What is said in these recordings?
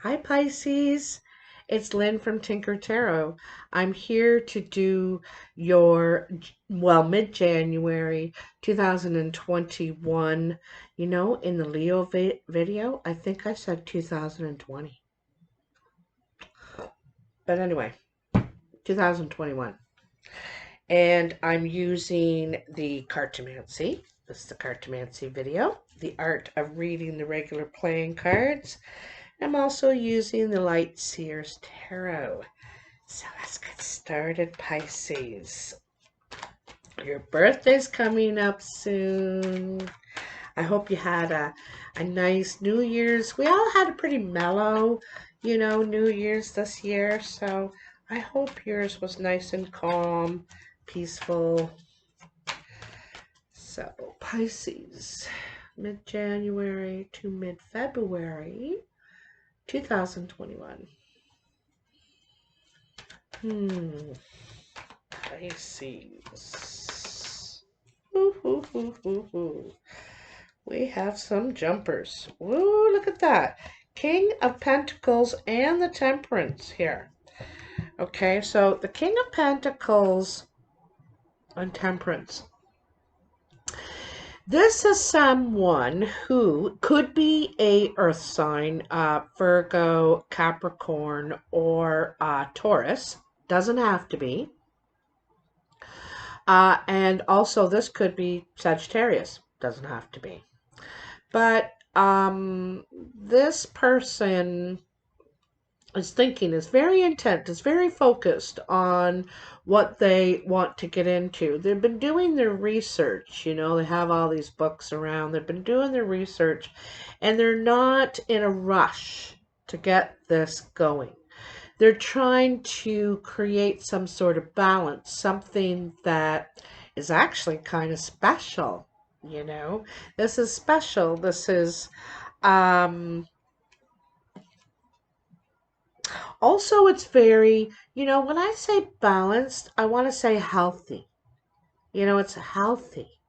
Hi Pisces, it's Lynn from Tinker Tarot. I'm here to do your, mid-January 2021. In the Leo video, I think I said 2020. But anyway, 2021. And I'm using the Cartomancy. This is the Cartomancy video, the art of reading the regular playing cards. I'm also using the Light Seers Tarot. So let's get started, Pisces. Your birthday's coming up soon. I hope you had a nice New Year's. We all had a pretty mellow, New Year's this year. So I hope yours was nice and calm, peaceful. So Pisces, mid-January to mid-February 2021. Pisces. We have some jumpers. Woo, look at that. King of Pentacles and the Temperance here. Okay, so the King of Pentacles and Temperance. This is someone who could be a earth sign, Virgo, Capricorn, or Taurus. Doesn't have to be. And also this could be Sagittarius. Doesn't have to be. But this person is very intent, is very focused on what they want to get into. They've been doing their research, they have all these books around. They've been doing their research, and they're not in a rush to get this going. They're trying to create some sort of balance, something that is actually kind of special, This is special. This is also, it's very, when I say balanced, I want to say healthy. It's healthy.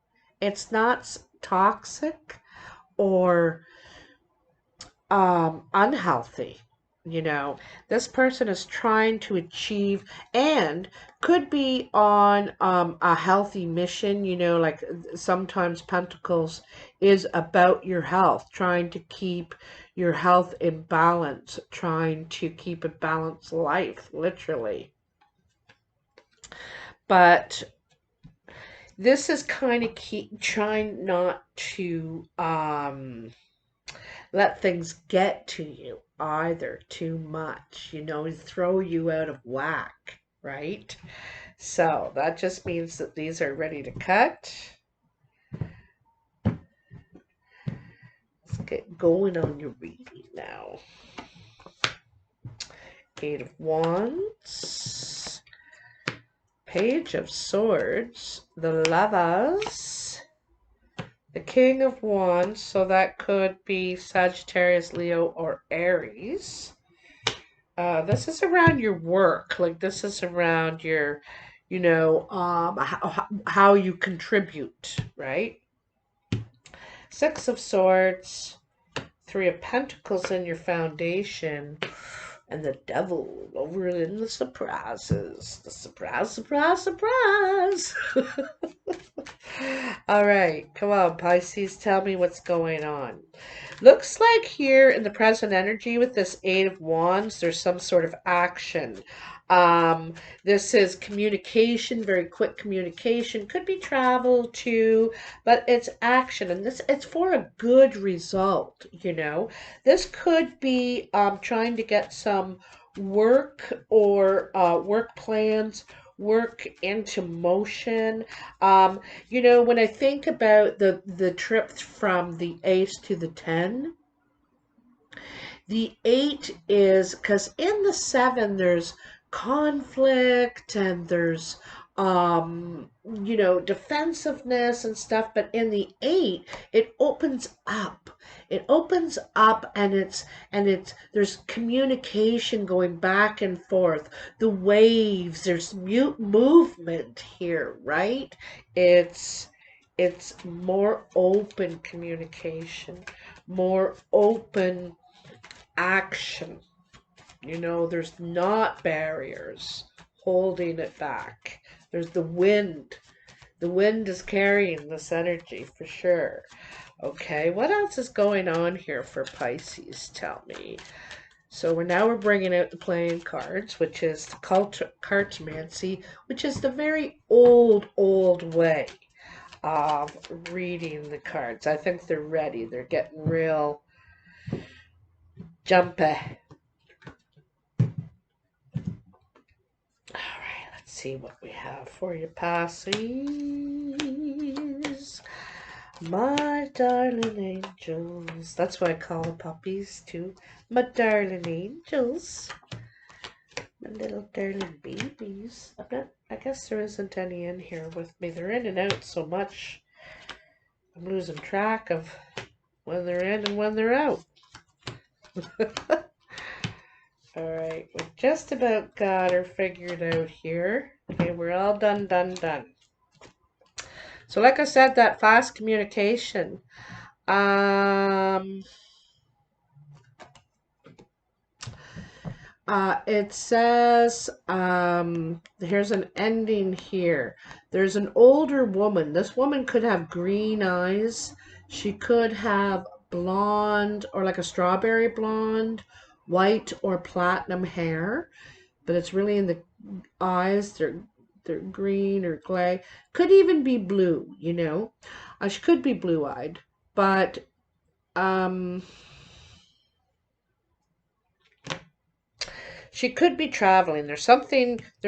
It's not toxic or unhealthy. This person is trying to achieve and could be on a healthy mission. Like sometimes Pentacles is about your health, trying to keep your health in balance, trying to keep a balanced life, literally. But this is kind of trying not to let things get to you either too much, throw you out of whack, right? So that just means that these are ready to cut. Let's get going on your reading now. Eight of Wands, Page of Swords, the Lovers, the King of Wands, so that could be Sagittarius, Leo, or Aries. This is around your work. Like this is around your, how you contribute, right? Six of Swords, Three of Pentacles in your foundation, and the Devil over in the surprises. The surprise. All right, come on, Pisces, tell me what's going on. Looks like here in the present energy with this Eight of Wands, there's some sort of action. This is communication, very quick communication. Could be travel too, but it's action, and it's for a good result. This could be trying to get some work or work plans, work into motion. When I think about the trip from the ace to the 10, the 8 is because in the 7 there's conflict and there's defensiveness and stuff, but in the 8 it opens up. And there's communication going back and forth, the waves, there's movement here, right? It's more open communication, more open action. You know, there's not barriers holding it back. There's the wind. The wind is carrying this energy for sure. Okay, what else is going on here for Pisces? Tell me. So we're bringing out the playing cards, which is the Cartomancy, which is the very old way of reading the cards. I think they're ready. They're getting real jumpy. All right, let's see what we have for you, Pisces. My darling angels. That's what I call the puppies too. My darling angels. My little darling babies. I guess there isn't any in here with me. They're in and out so much. I'm losing track of when they're in and when they're out. Alright, we just about got her figured out here. Okay, we're all done. So like I said, that fast communication. It says, here's an ending here. There's an older woman. This woman could have green eyes. She could have blonde or like a strawberry blonde, white or platinum hair, but it's really in the eyes. They're green or gray. Could even be blue, you know. She could be blue-eyed, but she could be traveling. There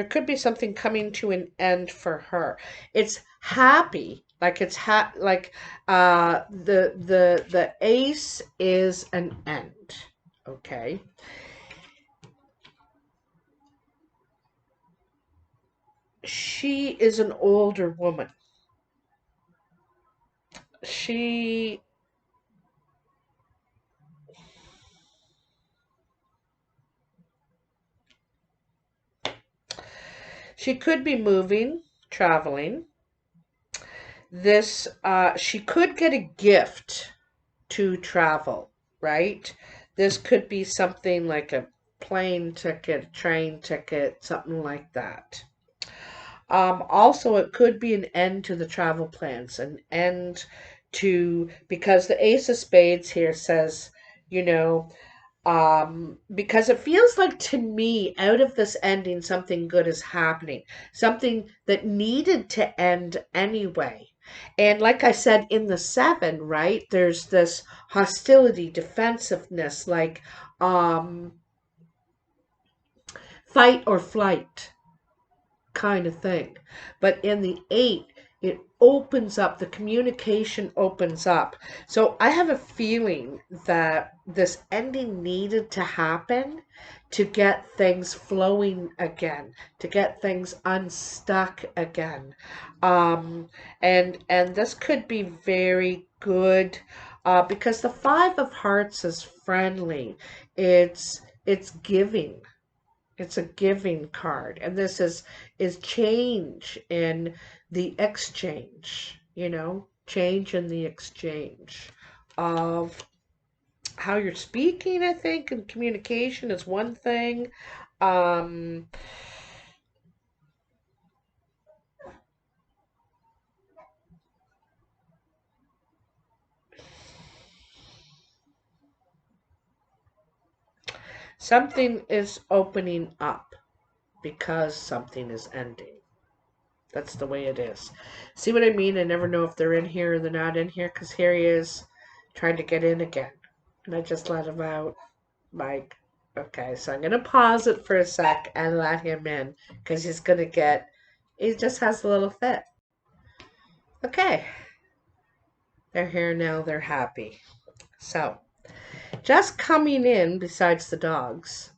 could be something coming to an end for her. It's happy, like the ace is an end. Okay. She is an older woman. She could be moving, traveling. She could get a gift to travel, right? This could be something like a plane ticket, train ticket, something like that. Also, it could be an end to the travel plans, an end to, because the Ace of Spades here says, you know, because it feels like to me, out of this ending, something good is happening, something that needed to end anyway. And like I said, in the seven, right, there's this hostility, defensiveness, like fight or flight kind of thing. But in the eight, it opens up, the communication opens up. So I have a feeling that this ending needed to happen to get things flowing again, to get things unstuck again. And this could be very good because the Five of Hearts is friendly. It's giving. It's a giving card, and this is change in the exchange, you know, change in the exchange of how you're speaking, I think, and communication is one thing. Um, Something is opening up because something is ending. That's the way it is. See what I mean? I never know if they're in here or they're not in here because here he is trying to get in again. And I just let him out. Like, okay, so I'm going to pause it for a sec and let him in because he just has a little fit. Okay, they're here now, they're happy. So, just coming in, besides the dogs,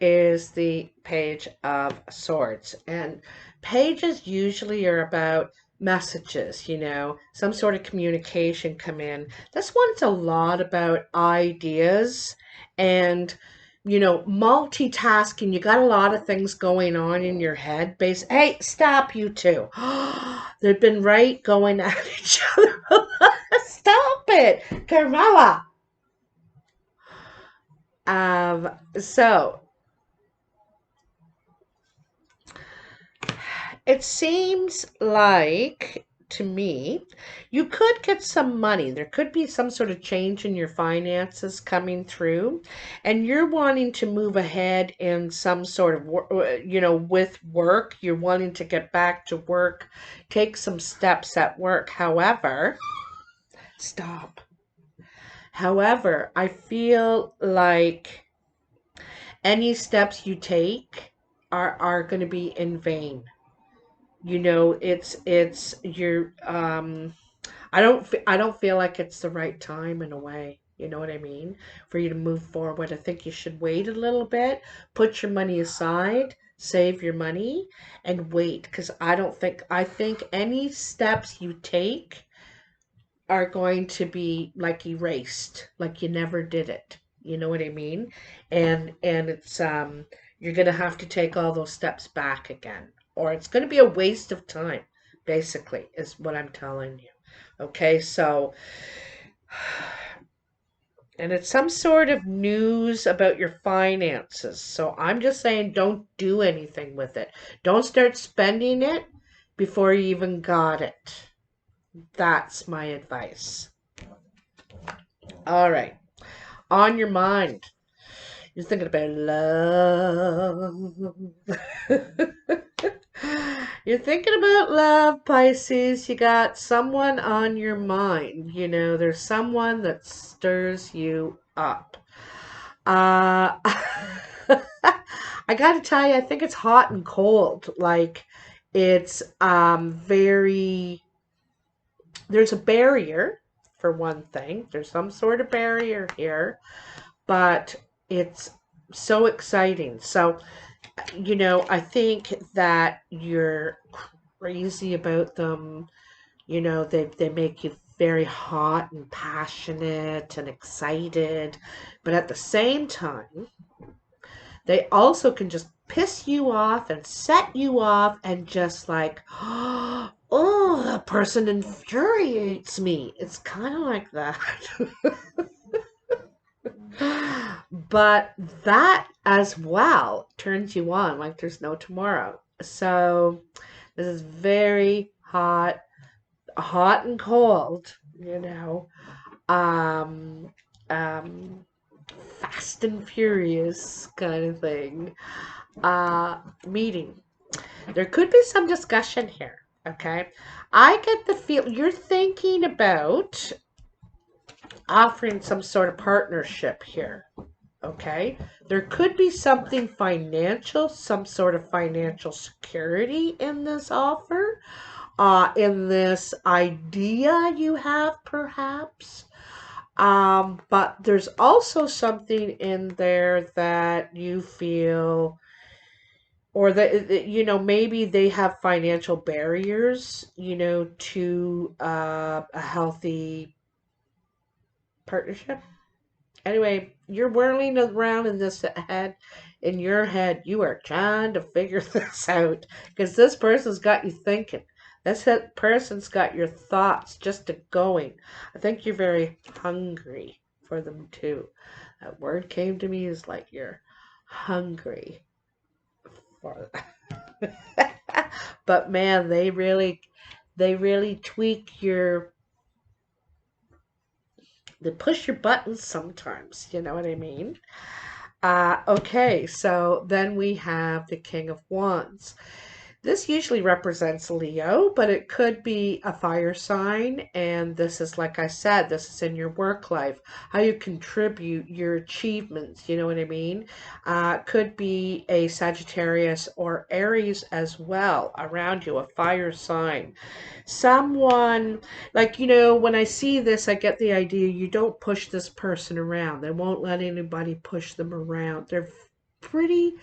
is the Page of Swords. And pages usually are about messages, you know, some sort of communication come in. This one's a lot about ideas and, you know, multitasking. You got a lot of things going on in your head. Hey, stop, you two. They've been right going at each other. Stop it, Carmela. So it seems like to me you could get some money. There could be some sort of change in your finances coming through, and you're wanting to move ahead in some sort of with work. You're wanting to get back to work, take some steps at work. However, stop. However, I feel like any steps you take are going to be in vain. It's you're I don't feel like it's the right time in a way. You know what I mean? For you to move forward. I think you should wait a little bit, put your money aside, save your money, and wait. Because I think any steps you take are going to be like erased, like you never did it. You know what I mean? And it's you're gonna have to take all those steps back again, or it's gonna be a waste of time, basically, is what I'm telling you. Okay, so and it's some sort of news about your finances. So I'm just saying don't do anything with it. Don't start spending it before you even got it. That's my advice. All right. On your mind. You're thinking about love. You're thinking about love, Pisces. You got someone on your mind. There's someone that stirs you up. Uh, I gotta tell you, I think it's hot and cold. Like, it's very, there's a barrier, for one thing. There's some sort of barrier here, but it's so exciting. So, I think that you're crazy about them. They make you very hot and passionate and excited, but at the same time, they also can just piss you off and set you off and just like, oh, that person infuriates me. It's kind of like that. But that as well turns you on like there's no tomorrow. So this is very hot, hot and cold, um, um, fast and furious kind of thing. Meeting. There could be some discussion here. Okay. I get the feel you're thinking about offering some sort of partnership here. Okay. There could be something financial, some sort of financial security in this offer, in this idea you have, perhaps. But there's also something in there that you feel, or that, maybe they have financial barriers, to a healthy partnership. Anyway, you're whirling around in your head. You are trying to figure this out because this person's got you thinking. Person's got your thoughts just a going. I think you're very hungry for them too. That word came to me is like you're hungry for them. But man, they really they push your buttons sometimes. You know what I mean? Okay, so then we have the King of Wands. This usually represents Leo, but it could be a fire sign. And this is, like I said, this is in your work life, how you contribute your achievements. You know what I mean? Could be a Sagittarius or Aries as well around you, a fire sign. Someone, like, when I see this, I get the idea you don't push this person around. They won't let anybody push them around. They're pretty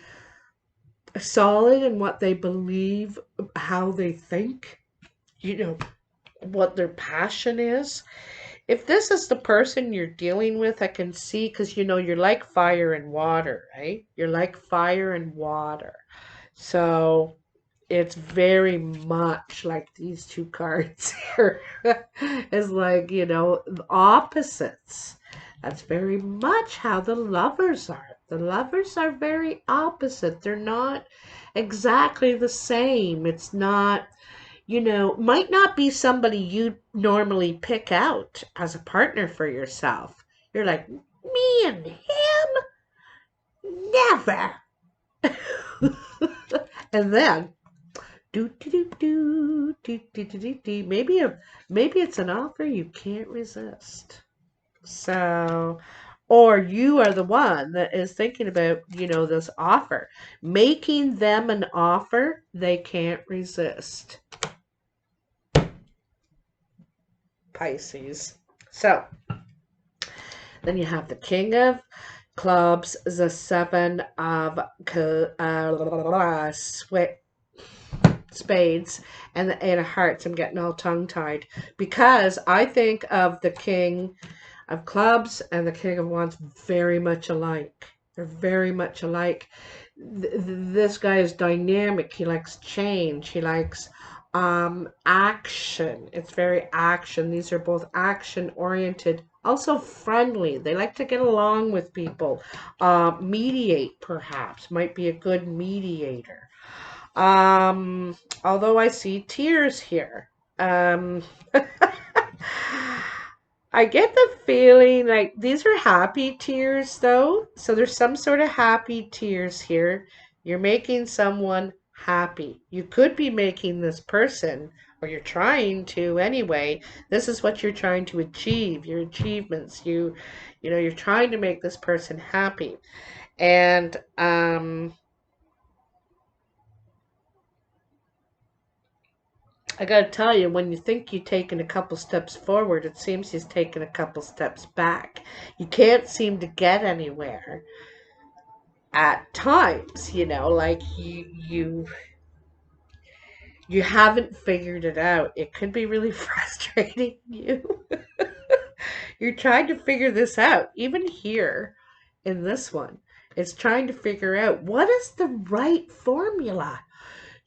solid in what they believe, how they think, you know, what their passion is. If this is the person you're dealing with, I can see, because you're like fire and water, right? You're like fire and water. So it's very much like these two cards here. It's like, opposites. That's very much how the lovers are. The lovers are very opposite. They're not exactly the same. It's not, might not be somebody you normally pick out as a partner for yourself. You're like, me and him? Never. And then, do do do do do do do do do. Maybe it's an offer you can't resist. So, or you are the one that is thinking about, this offer, making them an offer they can't resist. Pisces. So, then you have the King of Clubs, the Seven of Spades, and the Eight of Hearts. I'm getting all tongue-tied because I think of the King of Clubs and the King of Wands very much alike. They're very much alike. This guy is dynamic. He likes change. He likes action. It's very action. These are both action oriented, also friendly. They like to get along with people. Mediate, perhaps, might be a good mediator. Although I see tears here. I get the feeling like these are happy tears, though. So there's some sort of happy tears here. You're making someone happy. You could be making this person, or you're trying to anyway. This is what you're trying to achieve, your achievements. You're trying to make this person happy. And I gotta tell you, when you think you've taken a couple steps forward, it seems he's taken a couple steps back. You can't seem to get anywhere at times, like you haven't figured it out. It could be really frustrating you. You're trying to figure this out. Even here in this one, it's trying to figure out what is the right formula.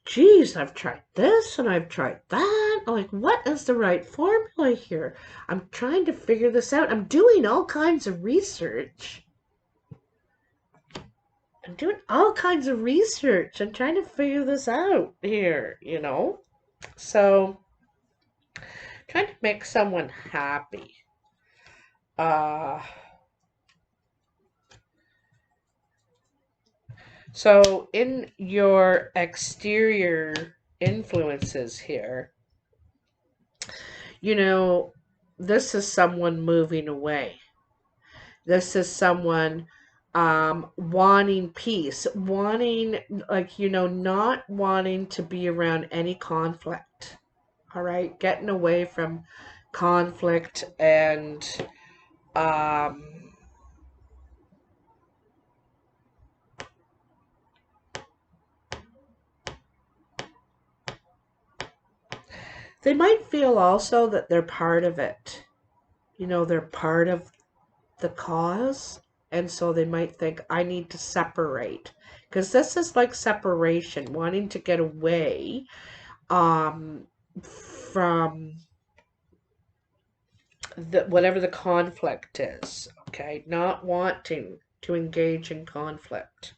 Geez, I've tried this and I've tried that. Like, what is the right formula here? I'm trying to figure this out. I'm doing all kinds of research. I'm trying to figure this out here, So, trying to make someone happy. So in your exterior influences here, this is someone moving away. This is someone wanting peace, wanting, not wanting to be around any conflict. All right, getting away from conflict and they might feel also that they're part of it. They're part of the cause, and so they might think, I need to separate, because this is like separation, wanting to get away from whatever the conflict is. Okay, not wanting to engage in conflict.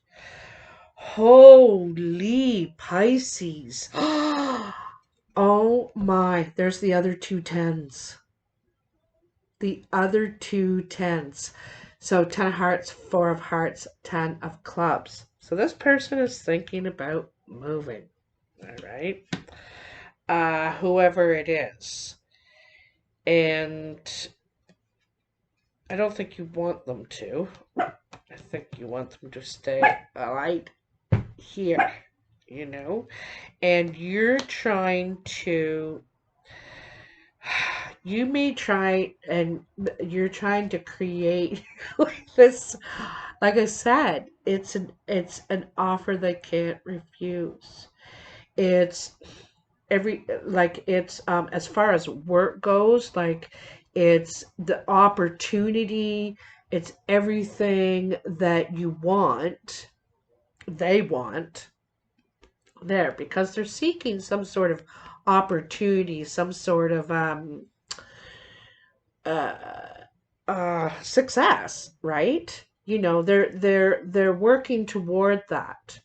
Holy Pisces. Oh my, there's the other two tens. The other two tens. So 10 of hearts, 4 of hearts, 10 of clubs. So this person is thinking about moving. All right. Whoever it is. And I don't think you want them to. I think you want them to stay right here, And you're trying to you're trying to create this, like I said, it's an offer they can't refuse. It's as far as work goes, like it's the opportunity, it's everything that you want, they want there, because they're seeking some sort of opportunity, some sort of success, right? You know, they're working toward that.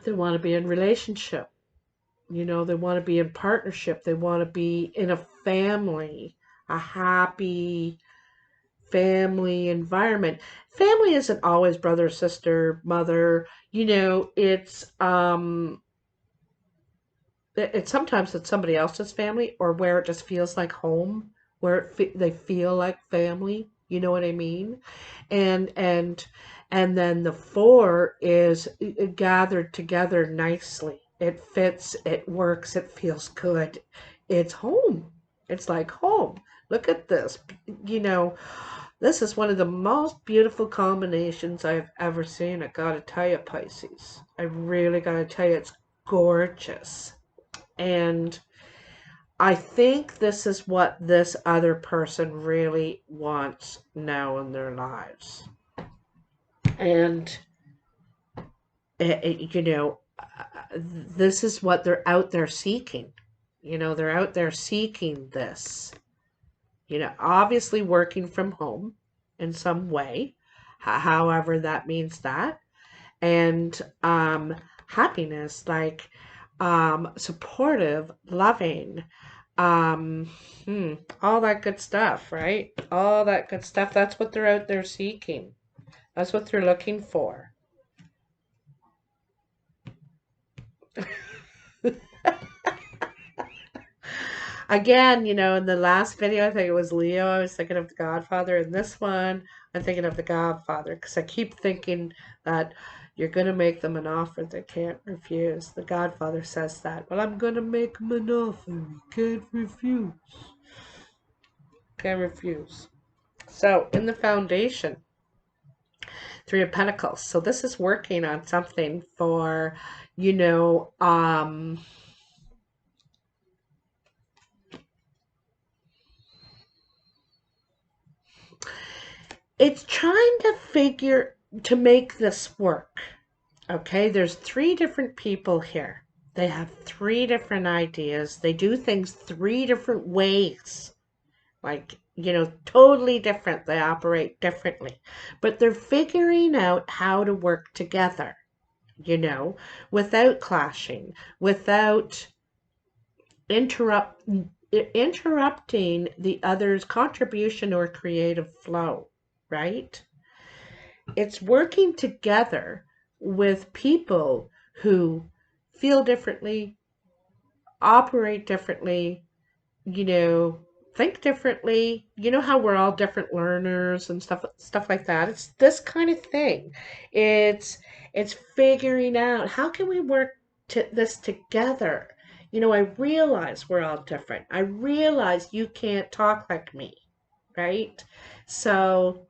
They want to be in relationship. You know, they want to be in partnership. They want to be in a family, a happy family environment. Family isn't always brother, sister, mother. You know, it's sometimes it's somebody else's family, or where it just feels like home, where they feel like family. You know what I mean? And and and then the four is gathered together nicely. It fits, it works, it feels good. It's home. It's like home. Look at this. You know, this is one of the most beautiful combinations I've ever seen. I gotta tell you, Pisces. I really gotta tell you, it's gorgeous. And I think this is what this other person really wants now in their lives. And, you know, this is what they're out there seeking. You know, they're out there seeking this. You know, obviously working from home in some way, however that means that. And happiness, like supportive, loving, um, hmm, all that good stuff, right? All that good stuff. That's what they're out there seeking. That's what they're looking for. Again, you know, in the last video, I think it was Leo, I was thinking of the Godfather. In this one, I'm thinking of the Godfather because I keep thinking that you're going to make them an offer they can't refuse. The Godfather says that. Well, I'm going to make them an offer you can't refuse. Can't refuse. So, in the foundation, Three of Pentacles. So, this is working on something for, you know, it's trying to figure to make this work. Okay, there's three different people here. They have three different ideas. They do things three different ways. Like, you know, totally different. They operate differently. But they're figuring out how to work together, you know, without clashing, without interrupt interrupting the other's contribution or creative flow, right? It's working together with people who feel differently, operate differently, you know, think differently. You know how we're all different learners and stuff like that. It's this kind of thing. It's it's figuring out how can we work this together. You know, I realize we're all different. I realize you can't talk like me, right? So,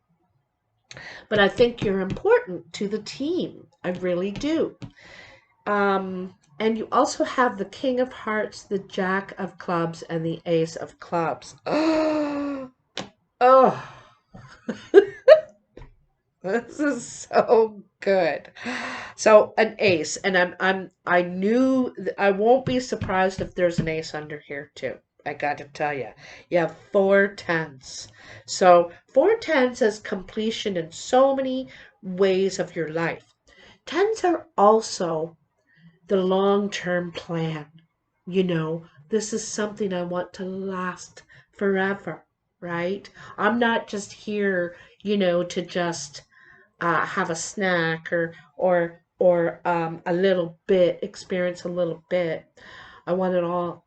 but I think you're important to the team. I really do. And you also have the King of Hearts, the Jack of Clubs, and the Ace of Clubs. Oh, this is so good. So an ace, and I knew I won't be surprised if there's an ace under here too. I got to tell you, you have four tens. So four tens is completion in so many ways of your life. Tens are also the long term plan. You know, this is something I want to last forever, right? I'm not just here, you know, to just have a snack or a little bit, experience a little bit. I want it all.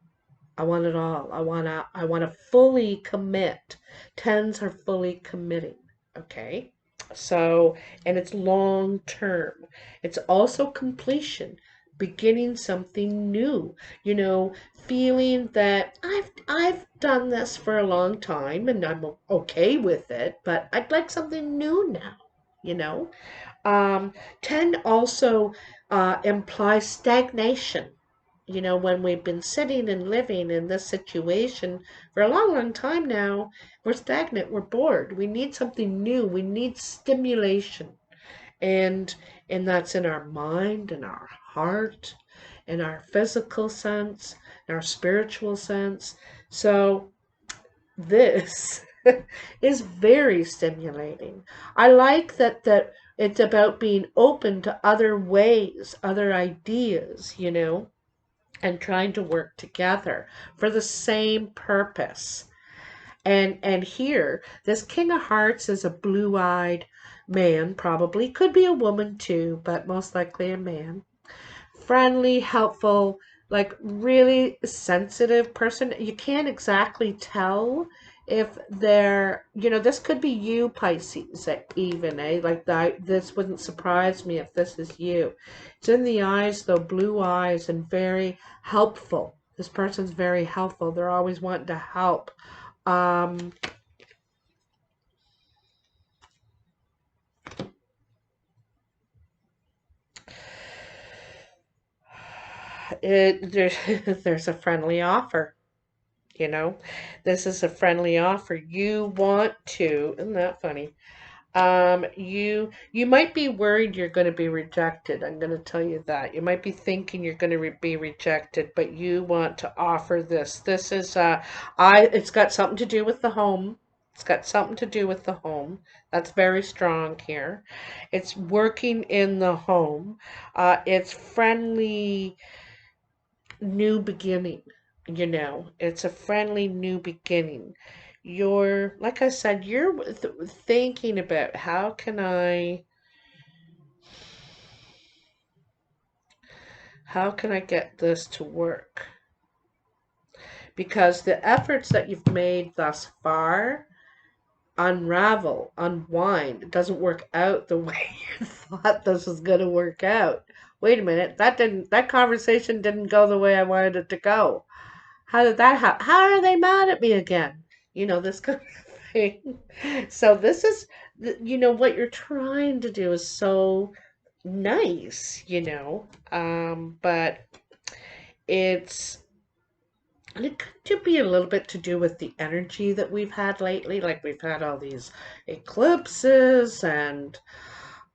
I want it all. I wanna fully commit. Tens are fully committing. Okay. So, and it's long term. It's also completion, beginning something new. You know, feeling that I've done this for a long time and I'm okay with it, but I'd like something new now, you know? Um, 10 also implies stagnation. You know, when we've been sitting and living in this situation for a long, long time now, we're stagnant, we're bored. We need something new. We need stimulation. And and that's in our mind, in our heart, in our physical sense, in our spiritual sense. So this is very stimulating. I like that it's about being open to other ways, other ideas, and trying to work together for the same purpose. And here, this King of Hearts is a blue-eyed man, probably. Could be a woman too, but most likely a man. Friendly, helpful, like really sensitive person. You can't exactly tell if they're, this could be you, Pisces, even, eh? Like that, this wouldn't surprise me if this is you. It's in the eyes, though, blue eyes, and very helpful. This person's very helpful. They're always wanting to help. Um, there's there's a friendly offer. You know, this is a friendly offer. You want to, isn't that funny? You might be worried you're going to be rejected. I'm going to tell you that. You might be thinking you're going to be rejected, but you want to offer this. This is it's got something to do with the home. It's got something to do with the home. That's very strong here. It's working in the home. It's friendly new beginning. It's a friendly new beginning. You're, like I said, you're thinking about how can I get this to work? Because the efforts that you've made thus far unravel, unwind. It doesn't work out the way you thought this was going to work out. Wait a minute, that conversation didn't go the way I wanted it to go. How did that happen? How are they mad at me again? This kind of thing. So this is, what you're trying to do is so nice, but it's, and it could be a little bit to do with the energy that we've had lately. Like we've had all these eclipses and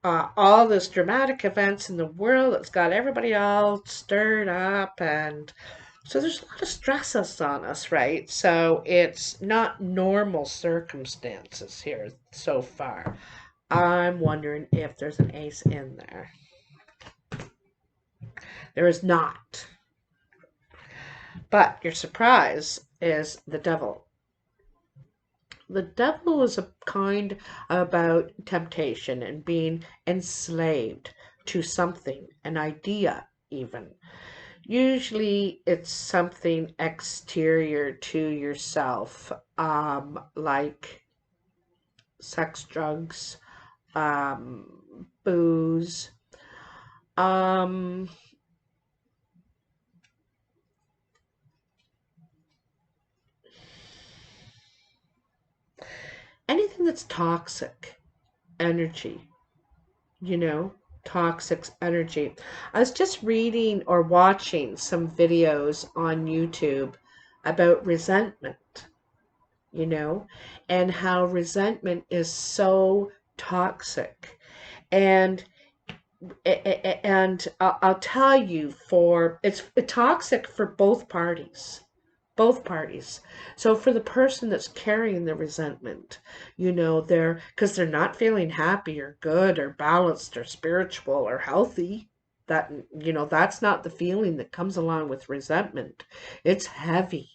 all this dramatic events in the world that's got everybody all stirred up, and so there's a lot of stresses on us, right? So it's not normal circumstances here so far. I'm wondering if there's an ace in there. There is not. But your surprise is the devil. The devil is a kind about temptation and being enslaved to something, an idea even. Usually it's something exterior to yourself, like sex, drugs, booze, um, anything that's toxic energy, you know, toxic energy. I was just reading or watching some videos on YouTube about resentment, you know, and how resentment is so toxic. And I'll tell you, for it's toxic for both parties. So for the person that's carrying the resentment, they're, because they're not feeling happy or good or balanced or spiritual or healthy. That's not the feeling that comes along with resentment. It's heavy.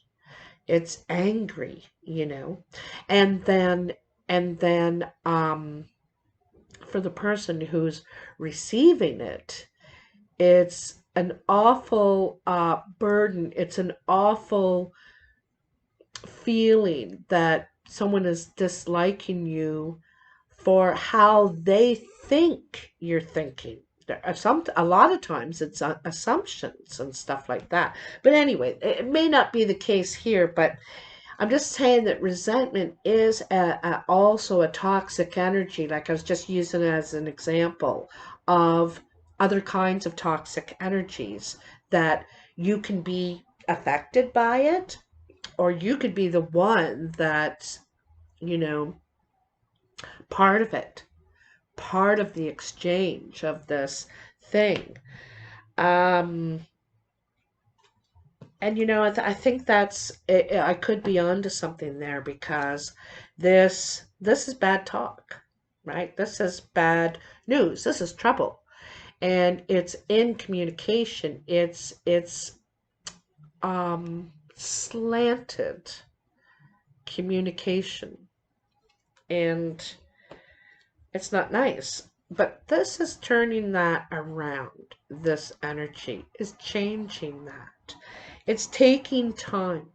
It's angry, and then for the person who's receiving it, it's an awful burden. It's an awful feeling that someone is disliking you for how they think you're thinking. A lot of times it's assumptions and stuff like that. But anyway, it may not be the case here, but I'm just saying that resentment is also a toxic energy. Like I was just using it as an example of other kinds of toxic energies that you can be affected by it, or you could be the one that's, you know, part of it, part of the exchange of this thing. Um, And I think that's I could be onto something there because this is bad talk, right? This is bad news. This is trouble. And it's in communication. It's slanted communication, and it's not nice. But this is turning that around. This energy is changing that. It's taking time.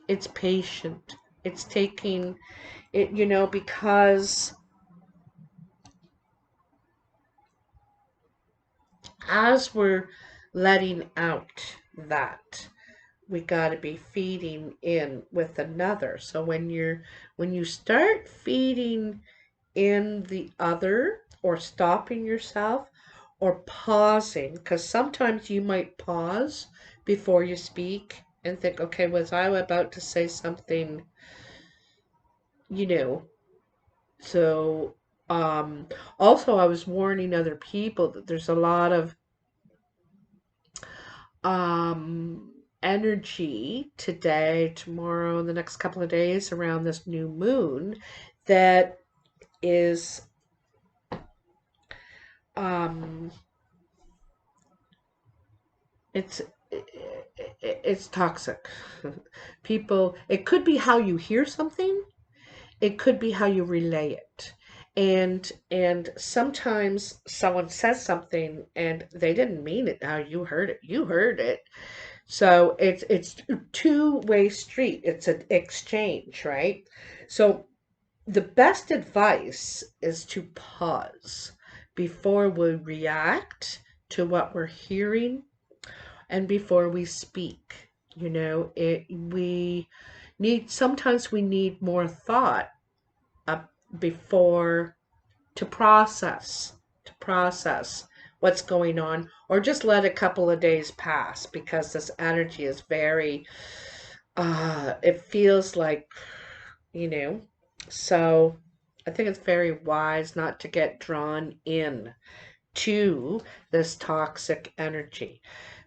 It's patient. It's taking it, because as we're letting out that, we got to be feeding in with another. So when you start feeding in the other, or stopping yourself, or pausing, because sometimes you might pause before you speak and think, okay, was I about to say something, you know so um also, I was warning other people that there's a lot of um energy today, tomorrow, the next couple of days around this new moon that is um it's it's toxic. People, it could be how you hear something, it could be how you relay it. And sometimes someone says something and they didn't mean it how you heard it. You heard it. So it's two-way street. It's an exchange, right? So the best advice is to pause before we react to what we're hearing, and before we speak. We need, sometimes we need more thought up before, to process what's going on, or just let a couple of days pass, because this energy is very it feels like, you know so I think it's very wise not to get drawn in to this toxic energy.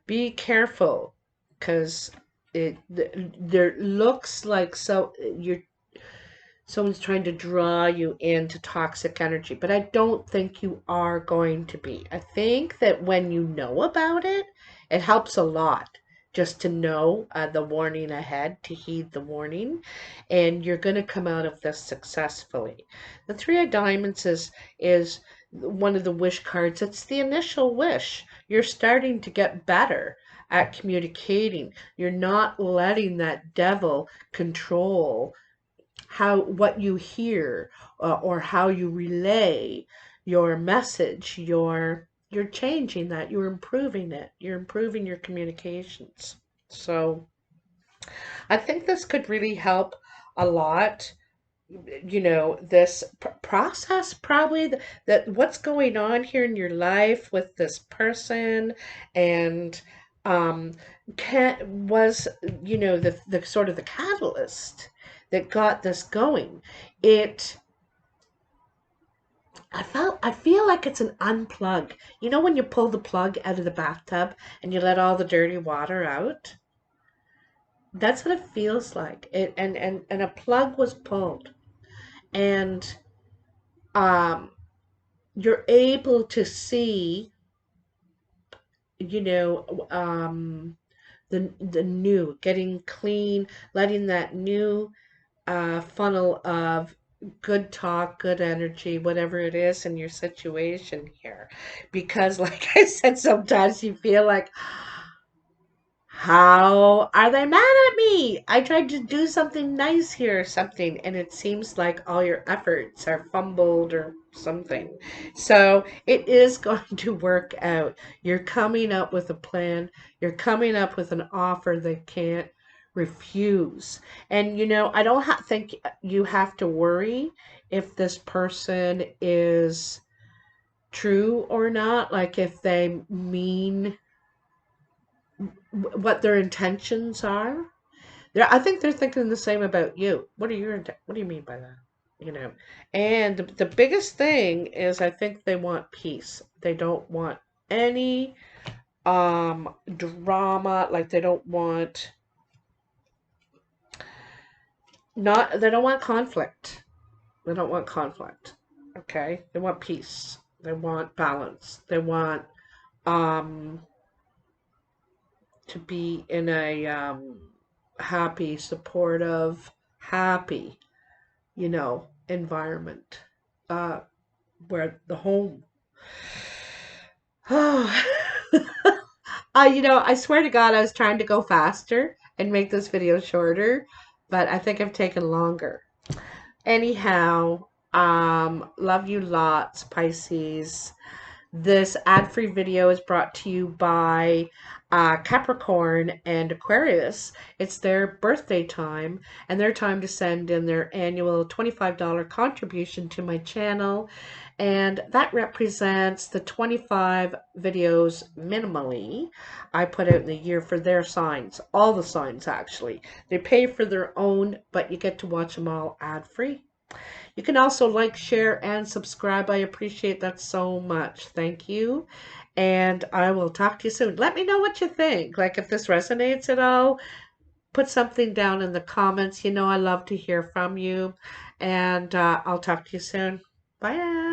Be careful, because there looks like, you're someone's trying to draw you into toxic energy, but I don't think you are going to be. I think that when you know about it, it helps a lot just to know the warning ahead, to heed the warning, and you're going to come out of this successfully. The Three of Diamonds is one of the wish cards. It's the initial wish. You're starting to get better at communicating. You're not letting that devil control what you hear, or how you relay your message. You're changing that. You're improving it. You're improving your communications. So I think this could really help a lot. This process, probably, that what's going on here in your life with this person, and um was, the sort of the catalyst that got this going. it I feel like it's an unplug. When you pull the plug out of the bathtub and you let all the dirty water out? That's what it feels like. And a plug was pulled, and um you're able to see, you know, the new, getting clean, letting that new funnel of good talk, good energy, whatever it is in your situation here. Because, like I said, sometimes you feel like, how are they mad at me? I tried to do something nice here or something, and it seems like all your efforts are fumbled or something. So it is going to work out. You're coming up with a plan, you're coming up with an offer they can't refuse. And I don't think you have to worry if this person is true or not, like if they mean what their intentions are. I think they're thinking the same about you. What do you mean by that? You know, and the biggest thing is, I think they want peace. They don't want any drama. Like, they don't want Not, they don't want conflict. They don't want conflict. Okay? They want peace. They want balance. They want um to be in a happy, supportive, happy, environment. Uh where the home. I swear to God, I was trying to go faster and make this video shorter, but I think I've taken longer. Anyhow, love you lots, Pisces. This ad-free video is brought to you by Capricorn and Aquarius. It's their birthday time and their time to send in their annual $25 contribution to my channel. And that represents the 25 videos minimally I put out in the year for their signs. All the signs, actually. They pay for their own, but you get to watch them all ad-free. You can also like, share, and subscribe. I appreciate that so much. Thank you. And I will talk to you soon. Let me know what you think. Like if this resonates at all, put something down in the comments. I love to hear from you. And I'll talk to you soon. Bye.